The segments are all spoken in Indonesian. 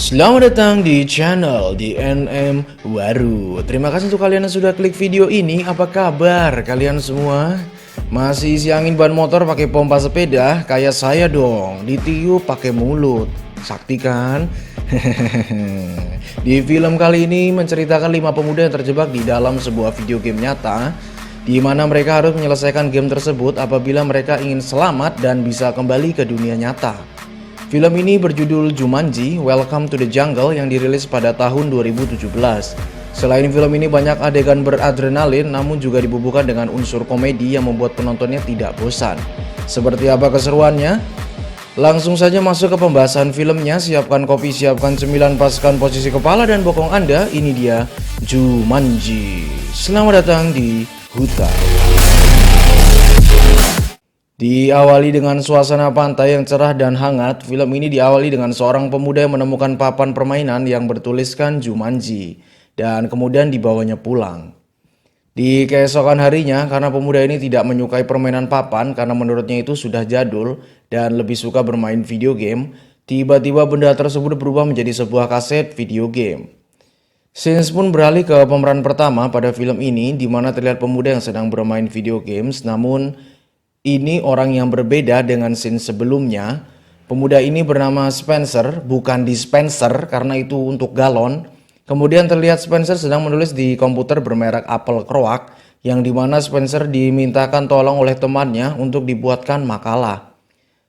Selamat datang di channel DNM Waru. Terima kasih untuk kalian yang sudah klik video ini. Apa kabar kalian semua? Masih isi angin ban motor pakai pompa sepeda? Kayak saya dong, ditiup pakai mulut. Sakti kan? Di film kali ini menceritakan 5 pemuda yang terjebak di dalam sebuah video game nyata, di mana mereka harus menyelesaikan game tersebut apabila mereka ingin selamat dan bisa kembali ke dunia nyata. Film ini berjudul Jumanji: Welcome to the Jungle yang dirilis pada tahun 2017. Selain film ini banyak adegan beradrenalin, namun juga dibubuhkan dengan unsur komedi yang membuat penontonnya tidak bosan. Seperti apa keseruannya? Langsung saja masuk ke pembahasan filmnya. Siapkan kopi, siapkan cemilan, paskan posisi kepala dan bokong Anda. Ini dia Jumanji. Selamat datang di hutan. Diawali dengan suasana pantai yang cerah dan hangat, film ini diawali dengan seorang pemuda yang menemukan papan permainan yang bertuliskan Jumanji dan kemudian dibawanya pulang. Di keesokan harinya, karena pemuda ini tidak menyukai permainan papan karena menurutnya itu sudah jadul dan lebih suka bermain video game, tiba-tiba benda tersebut berubah menjadi sebuah kaset video game. Scenes pun beralih ke pemeran pertama pada film ini, di mana terlihat pemuda yang sedang bermain video games, namun ini orang yang berbeda dengan scene sebelumnya. Pemuda ini bernama Spencer, bukan dispenser karena itu untuk galon. Kemudian terlihat Spencer sedang menulis di komputer bermerek Apple Croak, yang dimana Spencer dimintakan tolong oleh temannya untuk dibuatkan makalah.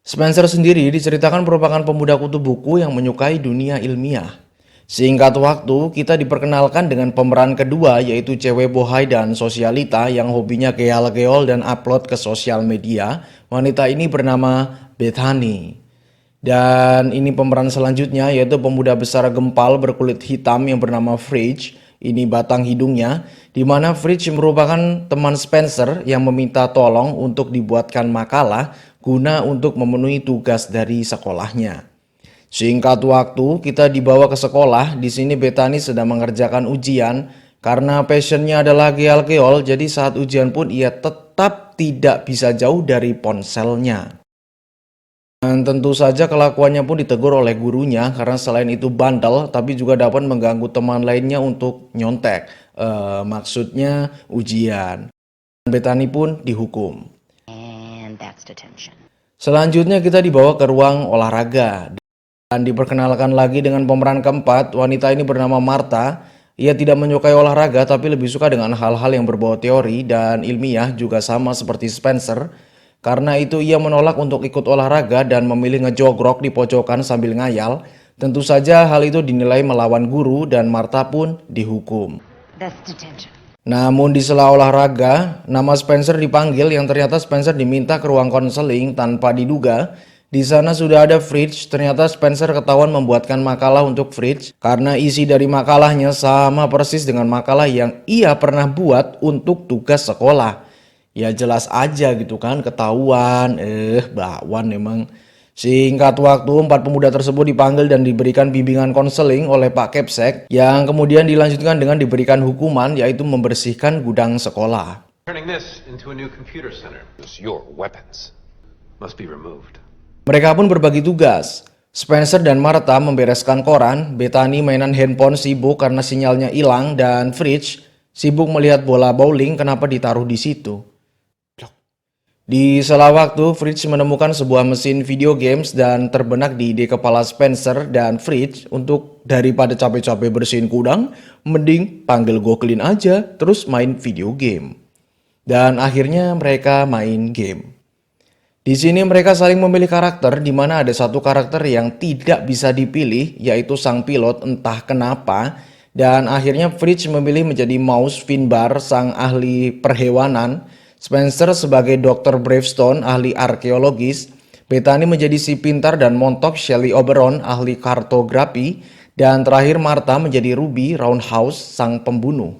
Spencer sendiri diceritakan merupakan pemuda kutu buku yang menyukai dunia ilmiah. Singkat waktu, kita diperkenalkan dengan pemeran kedua, yaitu cewek bohai dan sosialita yang hobinya geol-geol dan upload ke sosial media. Wanita ini bernama Bethany. Dan ini pemeran selanjutnya, yaitu pemuda besar gempal berkulit hitam yang bernama Fridge. Ini batang hidungnya, di mana Fridge merupakan teman Spencer yang meminta tolong untuk dibuatkan makalah guna untuk memenuhi tugas dari sekolahnya. Singkat waktu, kita dibawa ke sekolah. Di sini Bethany sedang mengerjakan ujian. Karena passionnya adalah geol-geol, jadi saat ujian pun ia tetap tidak bisa jauh dari ponselnya. Dan tentu saja kelakuannya pun ditegur oleh gurunya karena selain itu bandel, tapi juga dapat mengganggu teman lainnya untuk nyontek. Maksudnya ujian. Bethany pun dihukum. Selanjutnya kita dibawa ke ruang olahraga. Dan diperkenalkan lagi dengan pemeran keempat. Wanita ini bernama Martha. Ia tidak menyukai olahraga tapi lebih suka dengan hal-hal yang berbau teori dan ilmiah, juga sama seperti Spencer. Karena itu ia menolak untuk ikut olahraga dan memilih ngejogrok di pojokan sambil ngayal. Tentu saja hal itu dinilai melawan guru dan Martha pun dihukum. Namun di sela olahraga, nama Spencer dipanggil yang ternyata Spencer diminta ke ruang konseling tanpa diduga. Di sana sudah ada Fridge. Ternyata Spencer ketahuan membuatkan makalah untuk Fridge karena isi dari makalahnya sama persis dengan makalah yang ia pernah buat untuk tugas sekolah. Ya jelas aja gitu kan, ketahuan. Bakwan emang. Singkat waktu, 4 pemuda tersebut dipanggil dan diberikan bimbingan konseling oleh Pak Kepsek, yang kemudian dilanjutkan dengan diberikan hukuman, yaitu membersihkan gudang sekolah. Turning this into a new computer center. Your weapons must be removed. Mereka pun berbagi tugas. Spencer dan Martha membereskan koran, Bethany mainan handphone sibuk karena sinyalnya hilang, dan Fridge sibuk melihat bola bowling kenapa ditaruh di situ. Di sela waktu, Fridge menemukan sebuah mesin video games dan terbenak di ide kepala Spencer dan Fridge untuk daripada capek-capek bersihin gudang, mending panggil Goklin aja terus main video game. Dan akhirnya mereka main game. Di sini mereka saling memilih karakter, di mana ada satu karakter yang tidak bisa dipilih, yaitu sang pilot entah kenapa. Dan akhirnya Fridge memilih menjadi Mouse Finbar, sang ahli perhewanan. Spencer sebagai Dr. Bravestone, ahli arkeologis. Bethany menjadi si pintar dan montok Shelley Oberon, ahli kartografi. Dan terakhir Martha menjadi Ruby Roundhouse, sang pembunuh.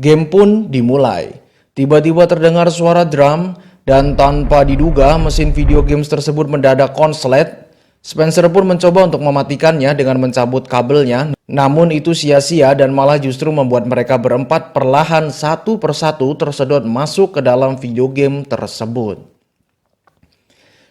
Game pun dimulai. Tiba-tiba terdengar suara drum. Dan tanpa diduga, mesin video games tersebut mendadak konslet. Spencer pun mencoba untuk mematikannya dengan mencabut kabelnya. Namun itu sia-sia dan malah justru membuat mereka berempat perlahan satu persatu tersedot masuk ke dalam video game tersebut.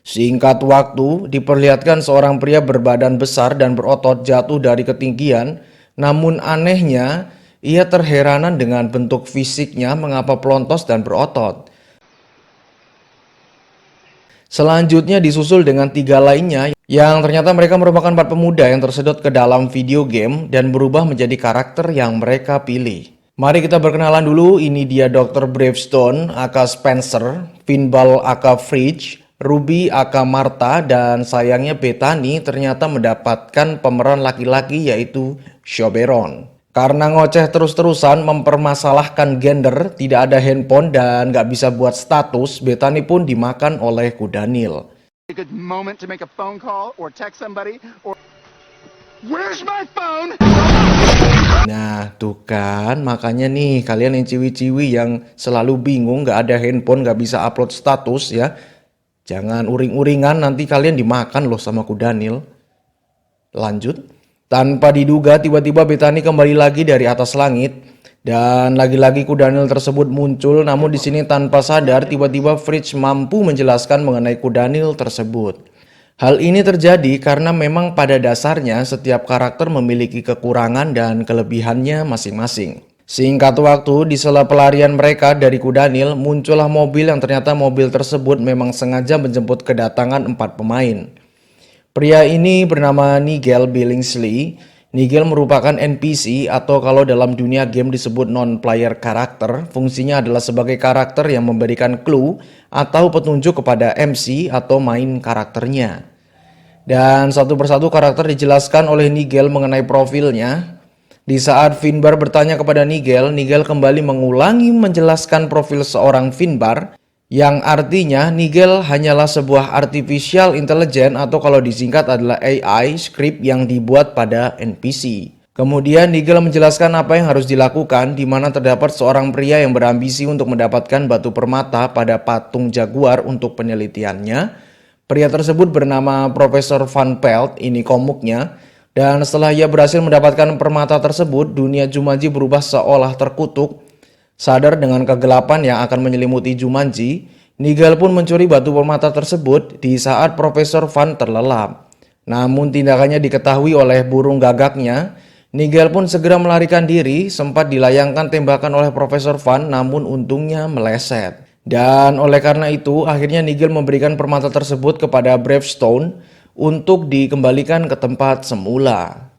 Singkat waktu, diperlihatkan seorang pria berbadan besar dan berotot jatuh dari ketinggian, namun anehnya, ia terheranan dengan bentuk fisiknya mengapa pelontos dan berotot. Selanjutnya disusul dengan 3 lainnya yang ternyata mereka merupakan 4 pemuda yang tersedot ke dalam video game dan berubah menjadi karakter yang mereka pilih. Mari kita berkenalan dulu, ini dia Dr. Bravestone aka Spencer, Finbal aka Fridge, Ruby aka Martha, dan sayangnya Bethany ternyata mendapatkan pemeran laki-laki yaitu Soberon. Karena ngoceh terus-terusan mempermasalahkan gender, tidak ada handphone dan gak bisa buat status, Bethany pun dimakan oleh Kudanil. A good moment to make a phone call or text somebody or where's my phone? Nah tuh kan, makanya nih kalian yang ciwi-ciwi yang selalu bingung gak ada handphone, gak bisa upload status ya, jangan uring-uringan, nanti kalian dimakan loh sama Kudanil. Lanjut. Tanpa diduga tiba-tiba Bethany kembali lagi dari atas langit dan lagi-lagi Kudanil tersebut muncul, namun di sini tanpa sadar tiba-tiba Fridge mampu menjelaskan mengenai Kudanil tersebut. Hal ini terjadi karena memang pada dasarnya setiap karakter memiliki kekurangan dan kelebihannya masing-masing. Singkat waktu, di sela pelarian mereka dari Kudanil, muncullah mobil yang ternyata mobil tersebut memang sengaja menjemput kedatangan 4 pemain. Pria ini bernama Nigel Billingsley. Nigel merupakan NPC atau kalau dalam dunia game disebut non-player karakter. Fungsinya adalah sebagai karakter yang memberikan clue atau petunjuk kepada MC atau main karakternya. Dan satu persatu karakter dijelaskan oleh Nigel mengenai profilnya. Di saat Finbar bertanya kepada Nigel, Nigel kembali mengulangi menjelaskan profil seorang Finbar, yang artinya Nigel hanyalah sebuah artificial intelligence atau kalau disingkat adalah AI script yang dibuat pada NPC. Kemudian Nigel menjelaskan apa yang harus dilakukan, di mana terdapat seorang pria yang berambisi untuk mendapatkan batu permata pada patung jaguar untuk penelitiannya. Pria tersebut bernama Profesor Van Pelt, ini komuknya. Dan setelah ia berhasil mendapatkan permata tersebut, dunia Jumanji berubah seolah terkutuk. Sadar dengan kegelapan yang akan menyelimuti Jumanji, Nigel pun mencuri batu permata tersebut di saat Profesor Van terlelap. Namun tindakannya diketahui oleh burung gagaknya. Nigel pun segera melarikan diri, sempat dilayangkan tembakan oleh Profesor Van, namun untungnya meleset. Dan oleh karena itu, akhirnya Nigel memberikan permata tersebut kepada Bravestone untuk dikembalikan ke tempat semula.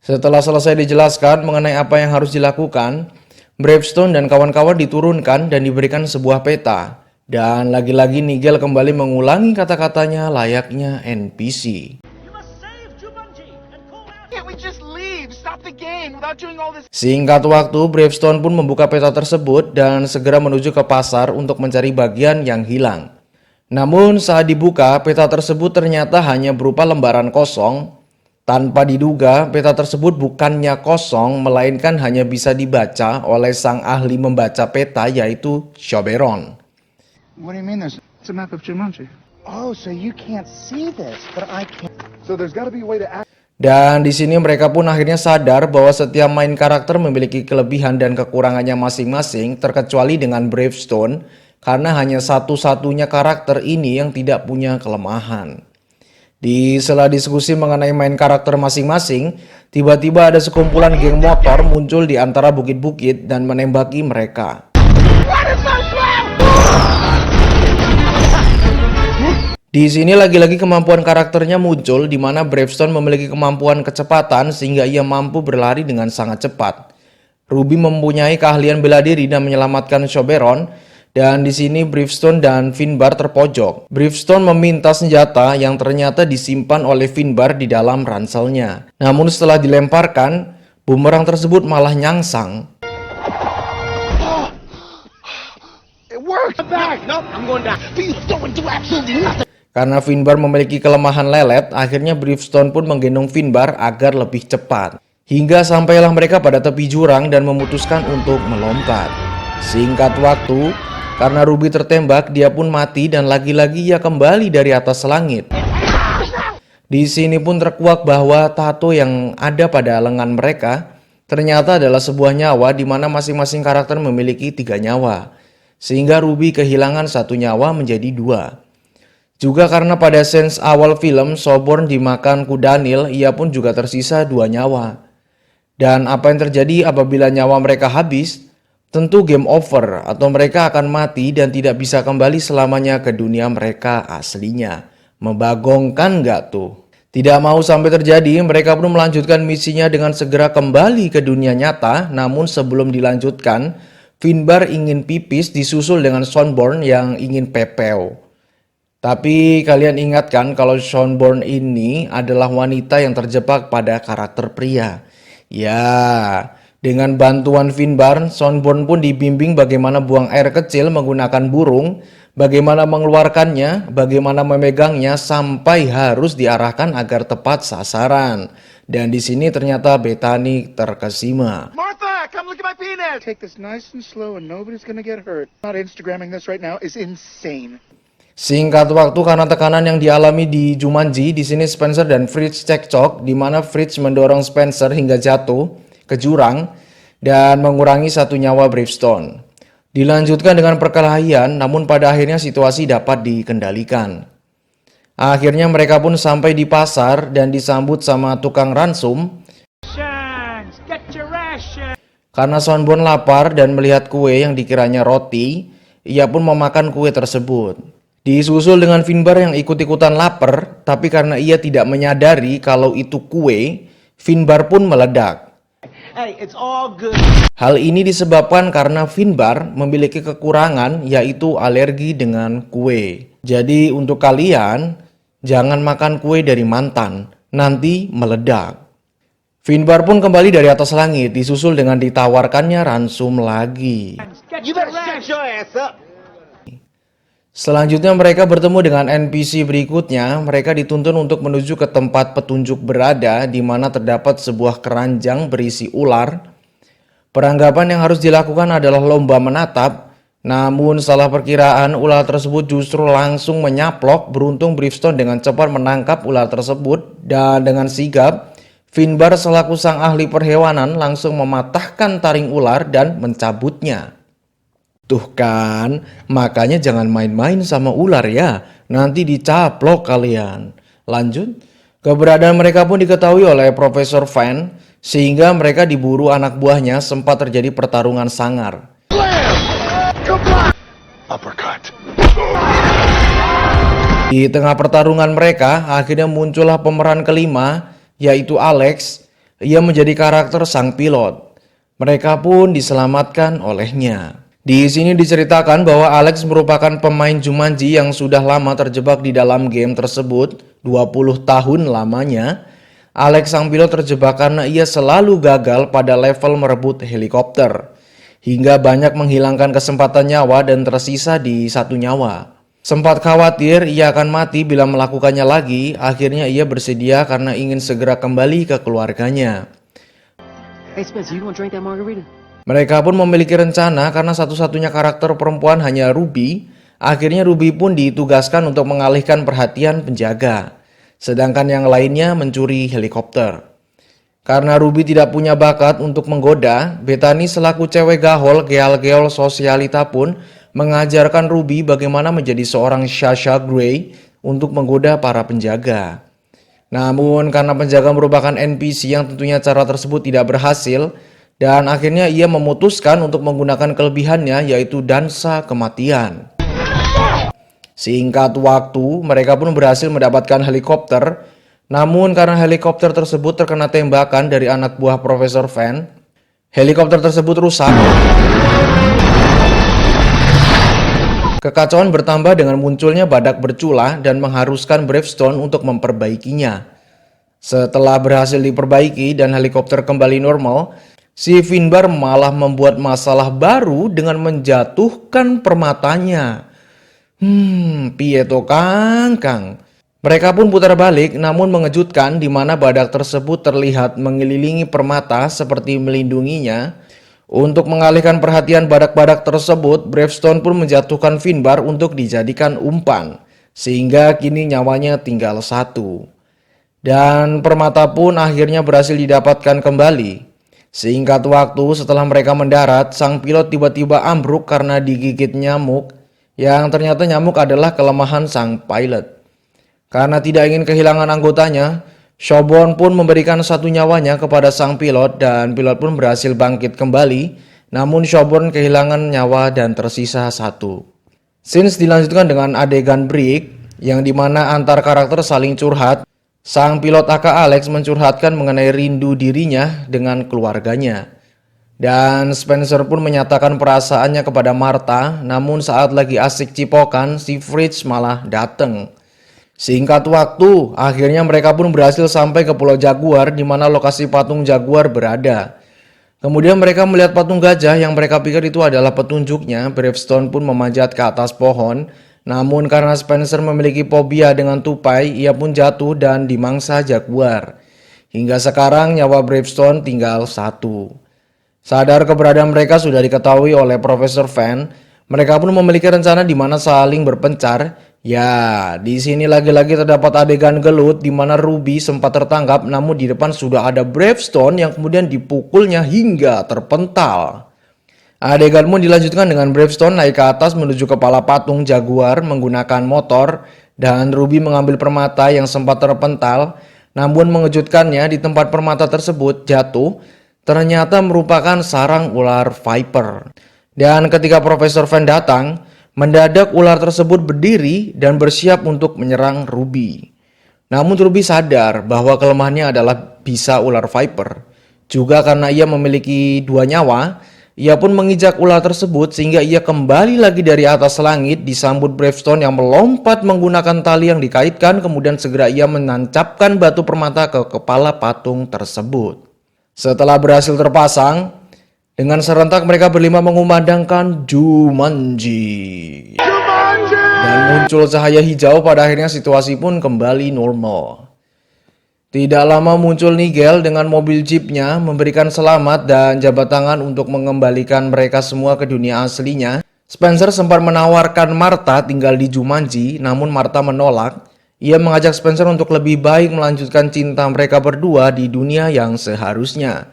Setelah selesai dijelaskan mengenai apa yang harus dilakukan, Bravestone dan kawan-kawan diturunkan dan diberikan sebuah peta. Dan lagi-lagi Nigel kembali mengulangi kata-katanya layaknya NPC. Singkat waktu, Bravestone pun membuka peta tersebut dan segera menuju ke pasar untuk mencari bagian yang hilang. Namun saat dibuka, peta tersebut ternyata hanya berupa lembaran kosong. Tanpa diduga, peta tersebut bukannya kosong, melainkan hanya bisa dibaca oleh sang ahli membaca peta yaitu Soberon. What do you mean it's a map of Jumanji? Oh, so you can't see this, but I can. So there's got to be a way to act. Dan di sini mereka pun akhirnya sadar bahwa setiap main karakter memiliki kelebihan dan kekurangannya masing-masing, terkecuali dengan Bravestone, karena hanya satu-satunya karakter ini yang tidak punya kelemahan. Di sela diskusi mengenai main karakter masing-masing, tiba-tiba ada sekumpulan geng motor muncul di antara bukit-bukit dan menembaki mereka. Di sini lagi-lagi kemampuan karakternya muncul, di mana Bravestone memiliki kemampuan kecepatan sehingga ia mampu berlari dengan sangat cepat. Ruby mempunyai keahlian bela diri dan menyelamatkan Soberon. Dan di sini Bravestone dan Finbar terpojok. Bravestone meminta senjata yang ternyata disimpan oleh Finbar di dalam ranselnya. Namun setelah dilemparkan, bumerang tersebut malah nyangsang. It worked. No, I'm going down. You don't do absolutely nothing. Karena Finbar memiliki kelemahan lelet, akhirnya Bravestone pun menggendong Finbar agar lebih cepat. Hingga sampailah mereka pada tepi jurang dan memutuskan untuk melompat. Singkat waktu, karena Ruby tertembak, dia pun mati dan lagi-lagi ia kembali dari atas langit. Di sini pun terkuak bahwa tato yang ada pada lengan mereka ternyata adalah sebuah nyawa di mana masing-masing karakter memiliki 3 nyawa. Sehingga Ruby kehilangan 1 nyawa menjadi 2. Juga karena pada scenes awal film Soborn dimakan Kudanil, ia pun juga tersisa 2 nyawa. Dan apa yang terjadi apabila nyawa mereka habis? Tentu game over atau mereka akan mati dan tidak bisa kembali selamanya ke dunia mereka aslinya. Membagongkan nggak tuh? Tidak mau sampai terjadi, mereka pun melanjutkan misinya dengan segera kembali ke dunia nyata. Namun sebelum dilanjutkan, Finbar ingin pipis disusul dengan Sonborn yang ingin pepeo. Tapi kalian ingatkan kalau Sonborn ini adalah wanita yang terjebak pada karakter pria. Ya, dengan bantuan Finbar, Sonborn pun dibimbing bagaimana buang air kecil menggunakan burung, bagaimana mengeluarkannya, bagaimana memegangnya sampai harus diarahkan agar tepat sasaran. Dan di sini ternyata Bethany terkesima. Martha, come look at my penis! Take this nice and slow and nobody's gonna get hurt. Not Instagramming this right now is insane. Singkat waktu karena tekanan yang dialami di Jumanji, di sini Spencer dan Fritz cekcok, di mana Fritz mendorong Spencer hingga jatuh ke jurang dan mengurangi 1 nyawa Bravestone. Dilanjutkan dengan perkelahian, namun pada akhirnya situasi dapat dikendalikan. Akhirnya mereka pun sampai di pasar dan disambut sama tukang ransum. Karena Sonborn lapar dan melihat kue yang dikiranya roti, ia pun memakan kue tersebut. Disusul dengan Finbar yang ikut-ikutan lapar, tapi karena ia tidak menyadari kalau itu kue, Finbar pun meledak. Hey, it's all good. Hal ini disebabkan karena Finbar memiliki kekurangan yaitu alergi dengan kue. Jadi untuk kalian, jangan makan kue dari mantan, nanti meledak. Finbar pun kembali dari atas langit, disusul dengan ditawarkannya ransum lagi. You better shut your ass up. Selanjutnya mereka bertemu dengan NPC berikutnya. Mereka dituntun untuk menuju ke tempat petunjuk berada di mana terdapat sebuah keranjang berisi ular. Peranggapan yang harus dilakukan adalah lomba menatap. Namun salah perkiraan, ular tersebut justru langsung menyaplok. Beruntung Bravestone dengan cepat menangkap ular tersebut dan dengan sigap Finbar selaku sang ahli perhewanan langsung mematahkan taring ular dan mencabutnya. Tuh kan, makanya jangan main-main sama ular ya, nanti dicaplok kalian. Lanjut, keberadaan mereka pun diketahui oleh Profesor Van, sehingga mereka diburu anak buahnya. Sempat terjadi pertarungan sangar. Uppercut. Di tengah pertarungan mereka, akhirnya muncullah pemeran kelima, yaitu Alex. Ia menjadi karakter sang pilot. Mereka pun diselamatkan olehnya. Di sini diceritakan bahwa Alex merupakan pemain Jumanji yang sudah lama terjebak di dalam game tersebut, 20 tahun lamanya. Alex sang pilot terjebak karena ia selalu gagal pada level merebut helikopter, hingga banyak menghilangkan kesempatan nyawa dan tersisa di 1 nyawa. Sempat khawatir ia akan mati bila melakukannya lagi, akhirnya ia bersedia karena ingin segera kembali ke keluarganya. Hey Spencer, you wanna drink that margarita? Mereka pun memiliki rencana karena satu-satunya karakter perempuan hanya Ruby. Akhirnya Ruby pun ditugaskan untuk mengalihkan perhatian penjaga, sedangkan yang lainnya mencuri helikopter. Karena Ruby tidak punya bakat untuk menggoda, Bethany selaku cewek gahol geol-geol sosialita pun mengajarkan Ruby bagaimana menjadi seorang Sasha Grey untuk menggoda para penjaga. Namun karena penjaga merupakan NPC yang tentunya cara tersebut tidak berhasil, dan akhirnya ia memutuskan untuk menggunakan kelebihannya yaitu dansa kematian. Singkat waktu, mereka pun berhasil mendapatkan helikopter. Namun karena helikopter tersebut terkena tembakan dari anak buah Profesor Van, helikopter tersebut rusak. Kekacauan bertambah dengan munculnya badak bercula dan mengharuskan Bravestone untuk memperbaikinya. Setelah berhasil diperbaiki dan helikopter kembali normal, si Finbar malah membuat masalah baru dengan menjatuhkan permatanya. Piye to Kang? Mereka pun putar balik, namun mengejutkan di mana badak tersebut terlihat mengelilingi permata seperti melindunginya. Untuk mengalihkan perhatian badak-badak tersebut, Bravestone pun menjatuhkan Finbar untuk dijadikan umpan, sehingga kini nyawanya tinggal 1. Dan permata pun akhirnya berhasil didapatkan kembali. Singkat waktu setelah mereka mendarat, sang pilot tiba-tiba ambruk karena digigit nyamuk. yang ternyata nyamuk adalah kelemahan sang pilot. Karena tidak ingin kehilangan anggotanya, Shelbourne pun memberikan satu nyawanya kepada sang pilot dan pilot pun berhasil bangkit kembali, namun Shelbourne kehilangan nyawa dan tersisa satu. Scenes dilanjutkan dengan adegan break yang dimana antar karakter saling curhat. Sang pilot aka Alex mencurhatkan mengenai rindu dirinya dengan keluarganya. Dan Spencer pun menyatakan perasaannya kepada Martha, namun saat lagi asik cipokan, si Fritz malah datang. Singkat waktu, akhirnya mereka pun berhasil sampai ke Pulau Jaguar di mana lokasi patung Jaguar berada. Kemudian mereka melihat patung gajah yang mereka pikir itu adalah petunjuknya. Bravestone pun memanjat ke atas pohon, namun karena Spencer memiliki fobia dengan tupai, ia pun jatuh dan dimangsa Jaguar. Hingga sekarang nyawa Bravestone tinggal satu. Sadar keberadaan mereka sudah diketahui oleh Profesor Van, mereka pun memiliki rencana di mana saling berpencar. Ya, di sini lagi-lagi terdapat adegan gelut di mana Ruby sempat tertangkap, namun di depan sudah ada Bravestone yang kemudian dipukulnya hingga terpental. Adegan pun dilanjutkan dengan Bravestone naik ke atas menuju kepala patung Jaguar menggunakan motor dan Ruby mengambil permata yang sempat terpental, namun mengejutkannya di tempat permata tersebut jatuh ternyata merupakan sarang ular Viper. Dan ketika Profesor Van datang, mendadak ular tersebut berdiri dan bersiap untuk menyerang Ruby. Namun Ruby sadar bahwa kelemahannya adalah bisa ular Viper. Juga karena ia memiliki 2 nyawa, ia pun mengijak ular tersebut sehingga ia kembali lagi dari atas langit disambut Bravestone yang melompat menggunakan tali yang dikaitkan, kemudian segera ia menancapkan batu permata ke kepala patung tersebut. Setelah berhasil terpasang, dengan serentak mereka berlima mengumandangkan Jumanji. Dan muncul cahaya hijau, pada akhirnya situasi pun kembali normal. Tidak lama muncul Nigel dengan mobil jeepnya memberikan selamat dan jabat tangan untuk mengembalikan mereka semua ke dunia aslinya. Spencer sempat menawarkan Martha tinggal di Jumanji, namun Martha menolak. Ia mengajak Spencer untuk lebih baik melanjutkan cinta mereka berdua di dunia yang seharusnya.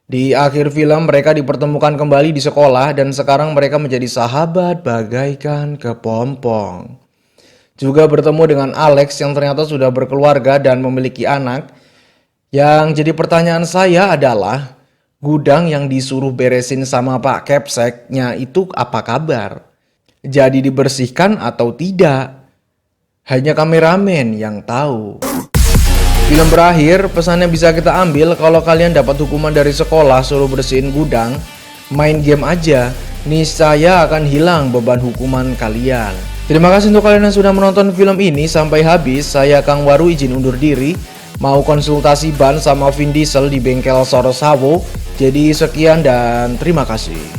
Di akhir film mereka dipertemukan kembali di sekolah dan sekarang mereka menjadi sahabat bagaikan kepompong. Juga bertemu dengan Alex yang ternyata sudah berkeluarga dan memiliki anak. Yang jadi pertanyaan saya adalah, gudang yang disuruh beresin sama Pak Capsack-nya itu apa kabar? Jadi dibersihkan atau tidak? Hanya kameramen yang tahu. Film berakhir, pesannya bisa kita ambil kalau kalian dapat hukuman dari sekolah suruh bersihin gudang, main game aja, niscaya akan hilang beban hukuman kalian. Terima kasih untuk kalian yang sudah menonton film ini sampai habis. Saya Kang Waru izin undur diri. Mau konsultasi ban sama Vin Diesel di bengkel Sorosawo. Jadi sekian dan terima kasih.